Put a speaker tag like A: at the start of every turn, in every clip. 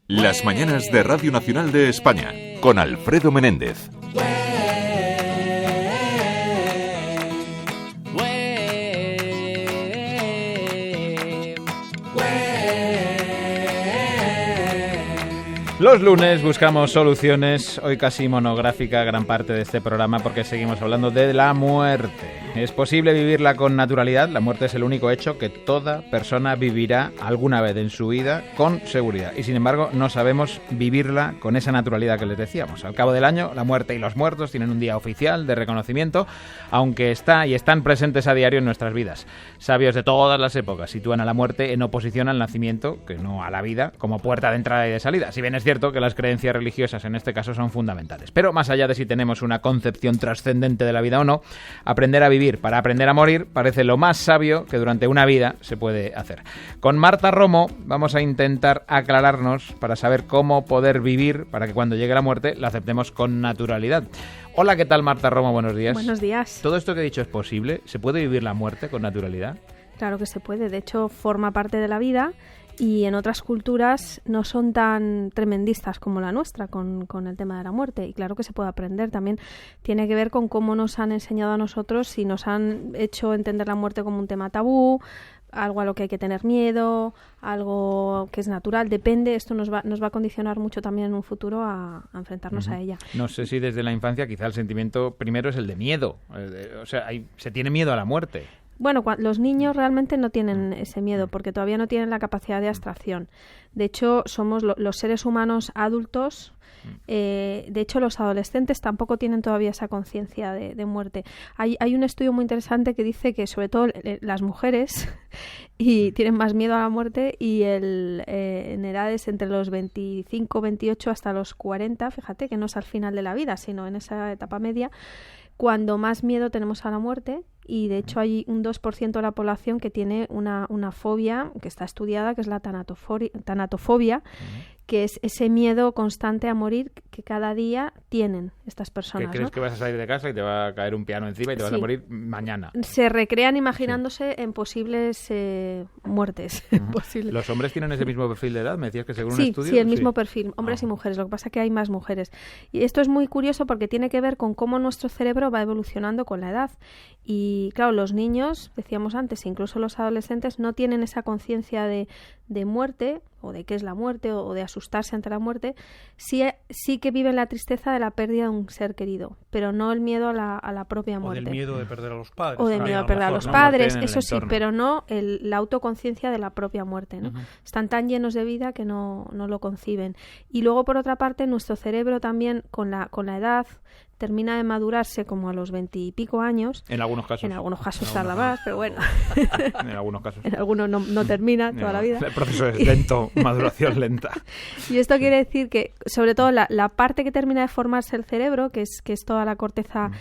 A: Las mañanas de Radio Nacional de España, con Alfredo Menéndez.
B: Los lunes buscamos soluciones, hoy casi monográfica gran parte de este programa porque seguimos hablando de la muerte. ¿Es posible vivirla con naturalidad? La muerte es el único hecho que toda persona vivirá alguna vez en su vida con seguridad. Y sin embargo no sabemos vivirla con esa naturalidad que les decíamos. Al cabo del año, la muerte y los muertos tienen un día oficial de reconocimiento, aunque están presentes a diario en nuestras vidas. Sabios de todas las épocas sitúan a la muerte en oposición al nacimiento, que no a la vida, como puerta de entrada y de salida. Si bien es cierto que las creencias religiosas en este caso son fundamentales. Pero más allá de si tenemos una concepción trascendente de la vida o no, aprender a vivir para aprender a morir parece lo más sabio que durante una vida se puede hacer. Con Marta Romo vamos a intentar aclararnos para saber cómo poder vivir para que cuando llegue la muerte la aceptemos con naturalidad. Hola, ¿qué tal, Marta Romo? Buenos días.
C: Buenos días.
B: ¿Todo esto que he dicho es posible? ¿Se puede vivir la muerte con naturalidad?
C: Claro que se puede. De hecho, forma parte de la vida y en otras culturas no son tan tremendistas como la nuestra con el tema de la muerte. Y claro que se puede aprender. También tiene que ver con cómo nos han enseñado a nosotros y nos han hecho entender la muerte como un tema tabú, algo a lo que hay que tener miedo, algo que es natural. Depende, esto nos va a condicionar mucho también en un futuro a enfrentarnos a ella.
B: No sé si desde la infancia quizá el sentimiento primero es el de miedo. O sea, se tiene miedo a la muerte.
C: Bueno, los niños realmente no tienen ese miedo porque todavía no tienen la capacidad de abstracción. De hecho, somos los seres humanos adultos. De hecho, los adolescentes tampoco tienen todavía esa conciencia de muerte. Hay un estudio muy interesante que dice que sobre todo las mujeres y tienen más miedo a la muerte y en edades entre los 25, 28 hasta los 40, fíjate que no es al final de la vida, sino en esa etapa media, cuando más miedo tenemos a la muerte. Y de hecho hay un 2% de la población que tiene una fobia que está estudiada, que es la tanatofobia, que es ese miedo constante a morir que cada día tienen estas personas.
B: ¿Qué crees,
C: ¿no?
B: que vas a salir de casa y te va a caer un piano encima y te vas a morir mañana?
C: Se recrean imaginándose en posibles muertes.
B: ¿Los hombres tienen ese mismo perfil de edad? Me decías que según un estudio...
C: Sí, el mismo perfil, hombres y mujeres. Lo que pasa es que hay más mujeres. Y esto es muy curioso porque tiene que ver con cómo nuestro cerebro va evolucionando con la edad. Y claro, los niños, decíamos antes, incluso los adolescentes, no tienen esa conciencia de muerte, o de qué es la muerte, o de asustarse ante la muerte. Sí que viven la tristeza de la pérdida de un ser querido, pero no el miedo a la propia muerte.
D: O del miedo de perder a los padres.
C: O del miedo a perder a los padres, eso sí, pero no la autoconciencia de la propia muerte, ¿no? Están tan llenos de vida que no lo conciben. Y luego, por otra parte, nuestro cerebro también, con la edad, termina de madurarse como a los 20 y pico años.
B: En algunos casos.
C: En algunos casos tarda más, pero bueno.
B: En algunos casos.
C: En algunos no termina toda la vida.
B: El proceso es lento, maduración lenta.
C: Y esto quiere decir que, sobre todo, la parte que termina de formarse el cerebro, que es toda la corteza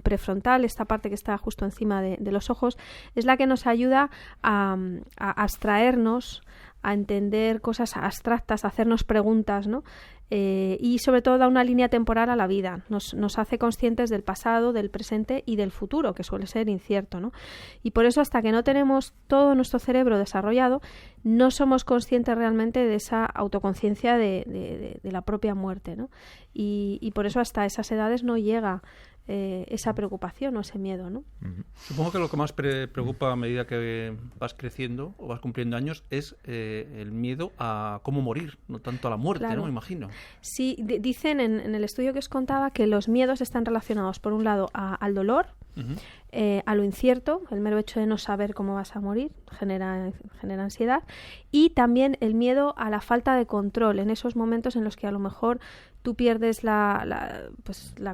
C: prefrontal, esta parte que está justo encima de los ojos, es la que nos ayuda a abstraernos, a entender cosas abstractas, a hacernos preguntas, ¿no? Y sobre todo da una línea temporal a la vida, nos hace conscientes del pasado, del presente y del futuro, que suele ser incierto, ¿no? Y por eso, hasta que no tenemos todo nuestro cerebro desarrollado, no somos conscientes realmente de esa autoconciencia de la propia muerte, ¿no? Y por eso hasta esas edades no llega esa preocupación o ese miedo, ¿no?
D: Supongo que lo que más preocupa a medida que vas creciendo o vas cumpliendo años es el miedo a cómo morir, no tanto a la muerte,
C: claro.
D: ¿no? Me imagino.
C: Sí, dicen en el estudio que os contaba que los miedos están relacionados, por un lado, al dolor, a lo incierto, el mero hecho de no saber cómo vas a morir genera ansiedad, y también el miedo a la falta de control en esos momentos en los que a lo mejor tú pierdes la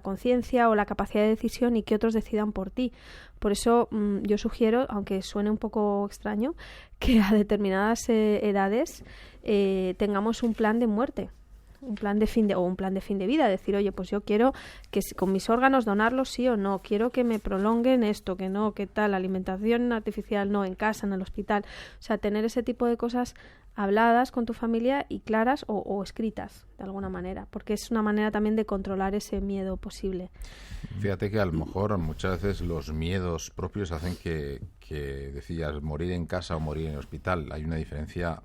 C: conciencia o la capacidad de decisión y que otros decidan por ti. Por eso yo sugiero, aunque suene un poco extraño, que a determinadas edades tengamos un plan de muerte. Un plan de fin de vida, decir, oye, pues yo quiero que con mis órganos donarlos sí o no, quiero que me prolonguen esto, que no, que tal, alimentación artificial no, en casa, en el hospital. O sea, tener ese tipo de cosas habladas con tu familia y claras o escritas de alguna manera, porque es una manera también de controlar ese miedo posible.
E: Fíjate que a lo mejor muchas veces los miedos propios hacen que decías morir en casa o morir en el hospital. Hay una diferencia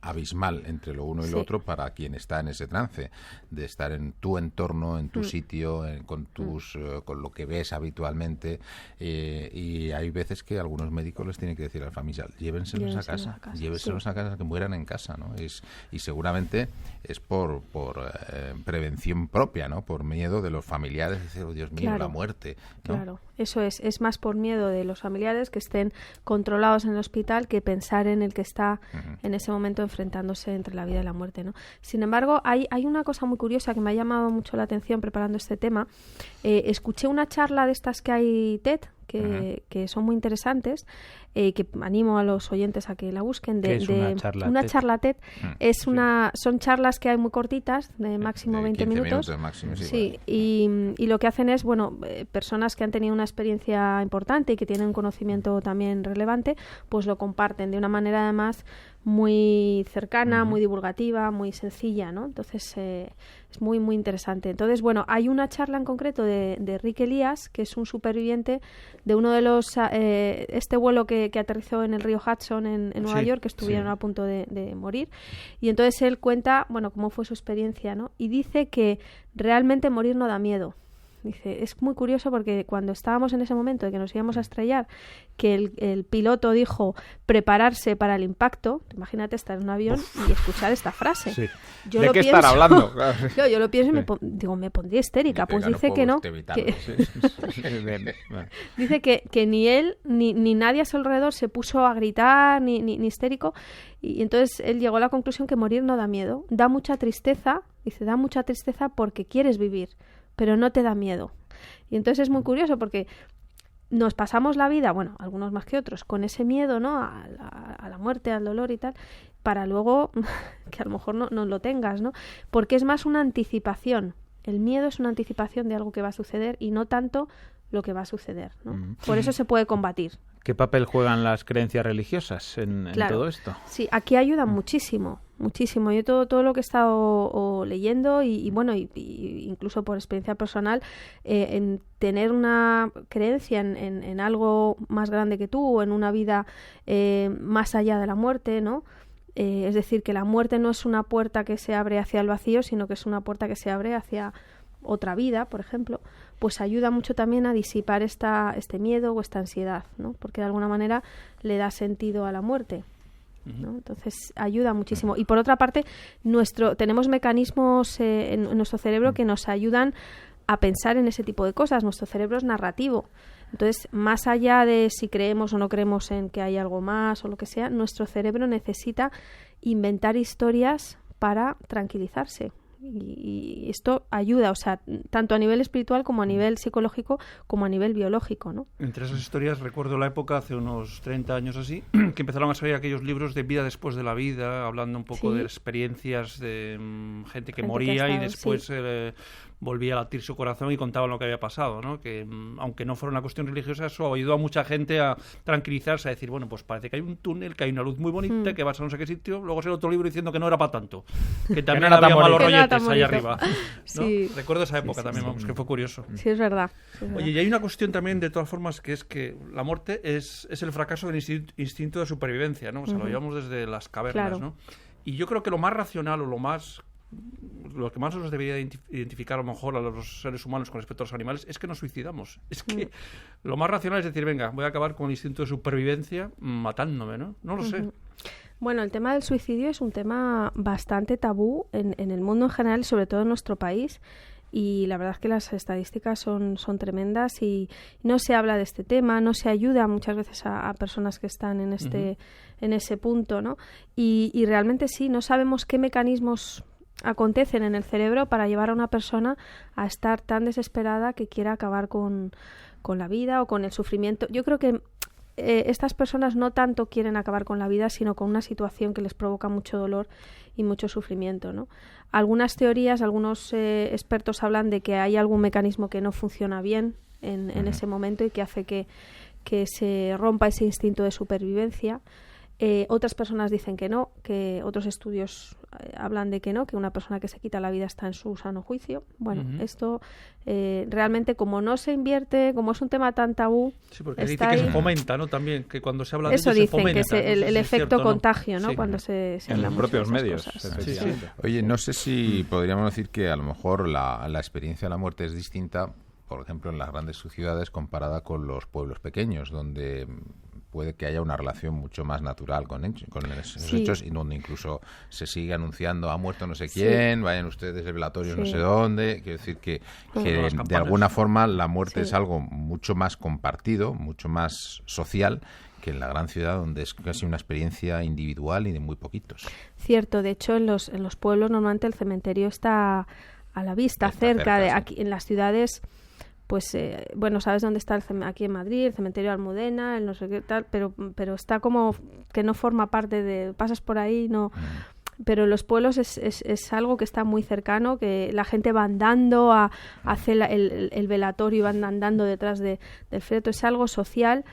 E: abismal entre lo uno y lo otro para quien está en ese trance, de estar en tu entorno, en tu sitio, con con lo que ves habitualmente, y hay veces que algunos médicos les tienen que decir a la familia, llévenselos a casa, llévenselos a casa, que mueran en casa, ¿no? Y seguramente es por prevención propia, ¿no? Por miedo de los familiares, decir, oh, Dios mío, la muerte, ¿no?
C: Claro, eso es más por miedo de los familiares que estén controlados en el hospital que pensar en el que está en ese momento enfrentándose entre la vida y la muerte, ¿no? Sin embargo, hay una cosa muy curiosa que me ha llamado mucho la atención preparando este tema. Escuché una charla de estas que hay TED, que son muy interesantes, que animo a los oyentes a que la busquen.
B: ¿Qué es una charla TED?
C: Son charlas que hay muy cortitas, de máximo 20 minutos.
E: Máximo,
C: sí, y lo que hacen es, personas que han tenido una experiencia importante y que tienen un conocimiento también relevante, pues lo comparten de una manera además muy cercana, muy divulgativa, muy sencilla, ¿no? Entonces es muy, muy interesante. Entonces, hay una charla en concreto de Rick Elias, que es un superviviente de uno de los este vuelo que aterrizó en el río Hudson en Nueva York, que estuvieron a punto de morir. Y entonces él cuenta, cómo fue su experiencia, ¿no? Y dice que realmente morir no da miedo. Dice, es muy curioso porque cuando estábamos en ese momento de que nos íbamos a estrellar, que el piloto dijo prepararse para el impacto, imagínate estar en un avión y escuchar esta frase.
B: Sí.
C: ¿De
B: qué estar hablando?
C: Yo lo pienso y me pondría histérica. Pues dice que no. Dice que ni él ni nadie a su alrededor se puso a gritar ni histérico, y entonces él llegó a la conclusión que morir no da miedo, da mucha tristeza. Dice, da mucha tristeza porque quieres vivir, pero no te da miedo. Y entonces es muy curioso porque nos pasamos la vida, algunos más que otros, con ese miedo, ¿no? A la muerte, al dolor y tal, para luego que a lo mejor no lo tengas, ¿no? Porque es más una anticipación. El miedo es una anticipación de algo que va a suceder y no tanto lo que va a suceder, ¿no? Por eso se puede combatir.
B: ¿Qué papel juegan las creencias religiosas en todo esto?
C: Sí, aquí ayudan muchísimo. Yo todo lo que he estado leyendo y incluso por experiencia personal, en tener una creencia en algo más grande que tú, o en una vida más allá de la muerte, ¿no? Es decir, que la muerte no es una puerta que se abre hacia el vacío, sino que es una puerta que se abre hacia otra vida, por ejemplo, pues ayuda mucho también a disipar este miedo o esta ansiedad, ¿no? Porque de alguna manera le da sentido a la muerte, ¿no? Entonces ayuda muchísimo. Y por otra parte, tenemos mecanismos en nuestro cerebro que nos ayudan a pensar en ese tipo de cosas. Nuestro cerebro es narrativo. Entonces, más allá de si creemos o no creemos en que hay algo más o lo que sea, nuestro cerebro necesita inventar historias para tranquilizarse. Y esto ayuda, tanto a nivel espiritual como a nivel psicológico como a nivel biológico, ¿no?
D: Entre esas historias recuerdo la época, hace unos 30 años así, que empezaron a salir aquellos libros de vida después de la vida, hablando un poco de experiencias de gente que moría y después volvía a latir su corazón y contaban lo que había pasado, ¿no? Que aunque no fuera una cuestión religiosa, eso ayudó a mucha gente a tranquilizarse, a decir, pues parece que hay un túnel, que hay una luz muy bonita, que vas a no sé qué sitio. Luego sale otro libro diciendo que no era para tanto, que también había malos rolletes ahí arriba, ¿no?
C: Sí.
D: Recuerdo esa época también, que fue curioso.
C: Sí, es verdad.
D: Oye, y hay una cuestión también, de todas formas, que es que la muerte es el fracaso del instinto de supervivencia, ¿no? O sea, lo llevamos desde las cavernas, ¿no? Y yo creo que lo más racional o lo que más nos debería identificar a lo mejor a los seres humanos con respecto a los animales es que nos suicidamos. Es que lo más racional es decir, venga, voy a acabar con el instinto de supervivencia matándome, ¿no? No lo sé.
C: Bueno, el tema del suicidio es un tema bastante tabú en el mundo en general, sobre todo en nuestro país. Y la verdad es que las estadísticas son tremendas y no se habla de este tema, no se ayuda muchas veces a personas que están en ese punto, ¿no? Y realmente sí, no sabemos qué mecanismos acontecen en el cerebro para llevar a una persona a estar tan desesperada que quiera acabar con la vida o con el sufrimiento. Yo creo que estas personas no tanto quieren acabar con la vida, sino con una situación que les provoca mucho dolor y mucho sufrimiento, ¿no? Algunas teorías, algunos expertos hablan de que hay algún mecanismo que no funciona bien en ese momento y que hace que se rompa ese instinto de supervivencia. Otras personas dicen que no, que otros estudios hablan de que no, que una persona que se quita la vida está en su sano juicio. Bueno, esto realmente, como no se invierte, como es un tema tan tabú...
D: Sí, porque dice que se fomenta, ¿no? También, que cuando se habla de
C: eso
D: ello
C: dicen,
D: se fomenta.
C: que el efecto contagio, ¿no? Cuando se
B: en los propios medios.
D: Sí.
E: Oye, no sé si podríamos decir que a lo mejor la experiencia de la muerte es distinta, por ejemplo, en las grandes ciudades comparada con los pueblos pequeños, donde puede que haya una relación mucho más natural con esos hechos, y donde incluso se sigue anunciando ha muerto no sé quién, vayan ustedes al velatorio no sé dónde. Quiero decir que de alguna forma la muerte es algo mucho más compartido, mucho más social, que en la gran ciudad, donde es casi una experiencia individual y de muy poquitos.
C: Cierto, de hecho en los pueblos normalmente el cementerio está a la vista, cerca de aquí. En las ciudades, pues bueno, sabes dónde está aquí en Madrid, el cementerio de Almudena, el no sé qué tal, pero está como que no forma parte de, pasas por ahí, no. Pero en los pueblos es algo que está muy cercano, que la gente va andando a hacer el velatorio y van andando detrás del féretro. Es algo social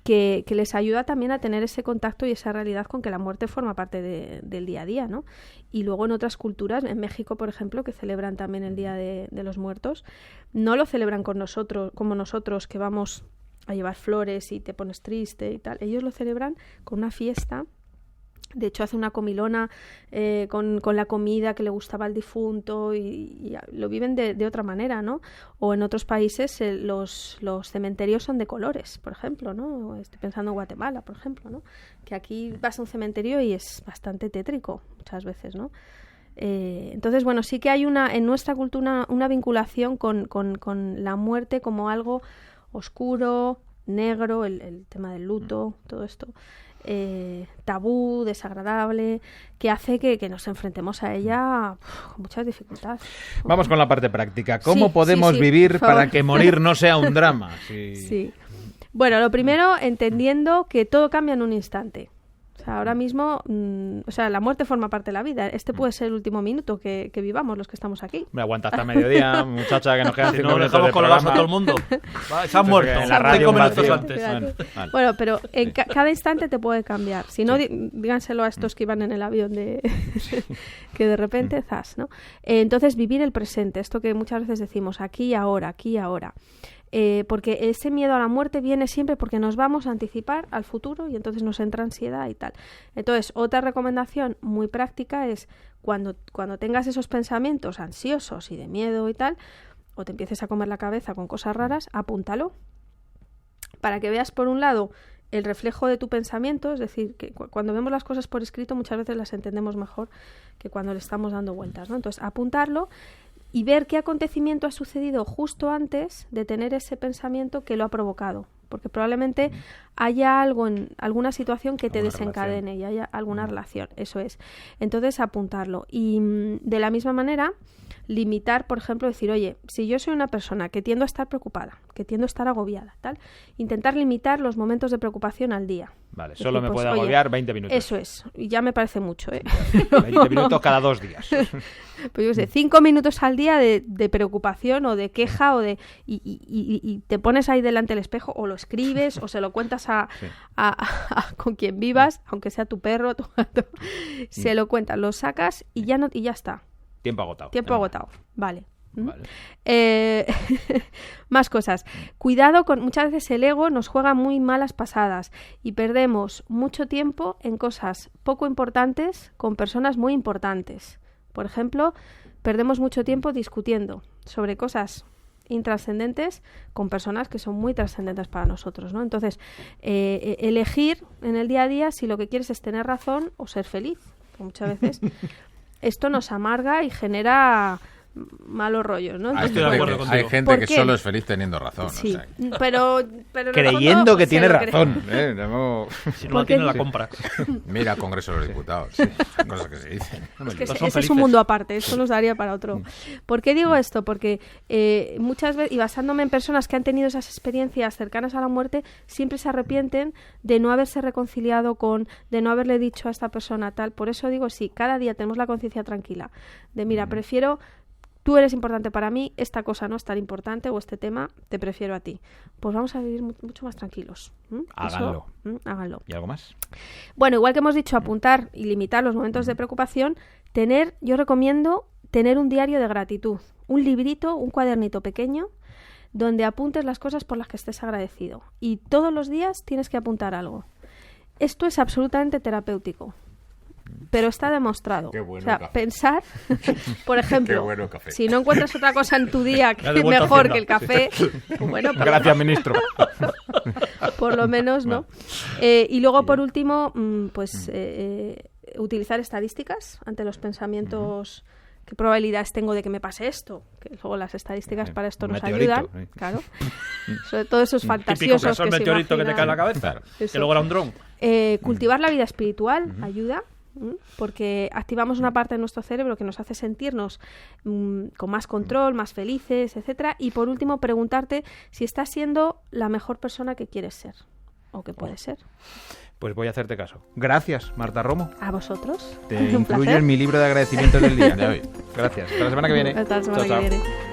C: que les ayuda también a tener ese contacto y esa realidad con que la muerte forma parte del día a día, ¿no? Y luego en otras culturas, en México, por ejemplo, que celebran también el Día de los Muertos, no lo celebran con nosotros, como nosotros, que vamos a llevar flores y te pones triste y tal. Ellos lo celebran con una fiesta. De hecho, hace una comilona con la comida que le gustaba al difunto y lo viven de otra manera, ¿no? O en otros países los cementerios son de colores, por ejemplo, ¿no? Estoy pensando en Guatemala, por ejemplo, ¿no? Que aquí vas a un cementerio y es bastante tétrico muchas veces, ¿no? Entonces, bueno, sí que hay en nuestra cultura una vinculación con la muerte como algo oscuro, negro, el tema del luto, todo esto. Tabú, desagradable, que hace que nos enfrentemos a ella con muchas dificultades.
B: Vamos con la parte práctica. ¿Cómo podemos vivir para que morir no sea un drama? Sí.
C: Bueno, lo primero, entendiendo que todo cambia en un instante. O sea, ahora mismo, la muerte forma parte de la vida. Este puede ser el último minuto que vivamos los que estamos aquí.
B: Me aguanta hasta mediodía, muchacha, que nos quedan 5 minutos
D: dejamos
B: de
D: colgados
B: programa.
D: a todo el mundo. Se han muerto.
B: En la radio
D: 5 minutos antes.
C: Bueno, pero en cada instante te puede cambiar. Si no, díganselo a estos que iban en el avión que de repente, zas, ¿no? Entonces, vivir el presente. Esto que muchas veces decimos, aquí y ahora, aquí y ahora. Porque ese miedo a la muerte viene siempre porque nos vamos a anticipar al futuro y entonces nos entra ansiedad y tal. Entonces, otra recomendación muy práctica es cuando tengas esos pensamientos ansiosos y de miedo y tal, o te empieces a comer la cabeza con cosas raras, apúntalo para que veas, por un lado, el reflejo de tu pensamiento, es decir, que cuando vemos las cosas por escrito muchas veces las entendemos mejor que cuando le estamos dando vueltas, ¿no? Entonces, apuntarlo y ver qué acontecimiento ha sucedido justo antes de tener ese pensamiento que lo ha provocado. Porque probablemente haya algo en alguna situación que te desencadene y haya alguna relación. Eso es. Entonces, apuntarlo. Y de la misma manera, limitar, por ejemplo, decir, oye, si yo soy una persona que tiendo a estar preocupada, que tiendo a estar agobiada, tal, intentar limitar los momentos de preocupación al día.
B: Vale, solo me puede agobiar 20 minutos.
C: Eso es. Y ya me parece mucho, ¿eh?
B: 20 minutos cada 2 días.
C: Pues yo sé, 5 minutos al día de preocupación o de queja o y te pones ahí delante del espejo o lo escribes o se lo cuentas con quien vivas, aunque sea tu perro, tu gato, se lo cuentas, lo sacas y ya está.
B: Tiempo agotado.
C: Vale. Más cosas. Cuidado con, muchas veces el ego nos juega muy malas pasadas y perdemos mucho tiempo en cosas poco importantes con personas muy importantes. Por ejemplo, perdemos mucho tiempo discutiendo sobre cosas intrascendentes con personas que son muy trascendentes para nosotros, ¿no? Entonces, elegir en el día a día si lo que quieres es tener razón o ser feliz. Porque muchas veces esto nos amarga y genera malos rollos, ¿no?
D: Estoy de acuerdo contigo.
E: Hay gente que solo es feliz teniendo razón.
C: Sí,
E: o sea.
C: pero
B: creyendo que tiene razón.
D: Si no la tiene, la compra.
E: Mira al Congreso de los Diputados. Cosas que se dicen.
C: Es que ese es un mundo aparte, esto nos daría para otro. ¿Por qué digo esto? Porque muchas veces, y basándome en personas que han tenido esas experiencias cercanas a la muerte, siempre se arrepienten de no haberse reconciliado de no haberle dicho a esta persona tal. Por eso digo, sí, cada día tenemos la conciencia tranquila. De mira, prefiero tú eres importante para mí, esta cosa no es tan importante o este tema te prefiero a ti. Pues vamos a vivir mucho más tranquilos.
B: Háganlo.
C: Háganlo.
B: ¿Y algo más?
C: Bueno, igual que hemos dicho, apuntar y limitar los momentos de preocupación, yo recomiendo tener un diario de gratitud, un librito, un cuadernito pequeño, donde apuntes las cosas por las que estés agradecido. Y todos los días tienes que apuntar algo. Esto es absolutamente terapéutico, pero está demostrado.
E: Qué bueno
C: o sea,
E: café.
C: Pensar, por ejemplo,
E: Qué bueno café.
C: si no encuentras otra cosa en tu día que es mejor que el café, pues bueno,
B: Gracias, ministro.
C: por lo menos, ¿no? Y luego, por último, pues utilizar estadísticas ante los pensamientos. ¿Qué probabilidades tengo de que me pase esto? Que luego las estadísticas para esto
B: Un
C: nos
B: meteorito,
C: ayudan.
B: sí.
C: Claro. Sobre todo esos
D: Típico
C: fantasiosos
D: caso del
C: que se
D: meteorito que te cae en la
C: imaginan.
D: cabeza,
C: Eso.
D: que luego era un dron.
C: Cultivar la vida espiritual ayuda, porque activamos una parte de nuestro cerebro que nos hace sentirnos con más control, más felices, etcétera. Y por último, preguntarte si estás siendo la mejor persona que quieres ser o que puedes ser.
B: Pues voy a hacerte caso. Gracias, Marta Romo.
C: ¿A vosotros?
B: Te
C: Un
B: incluyo
C: placer.
B: en mi libro de agradecimientos del día de hoy. Gracias. Hasta la semana que viene.
C: Hasta la semana
B: Chao,
C: que
B: chao.
C: viene.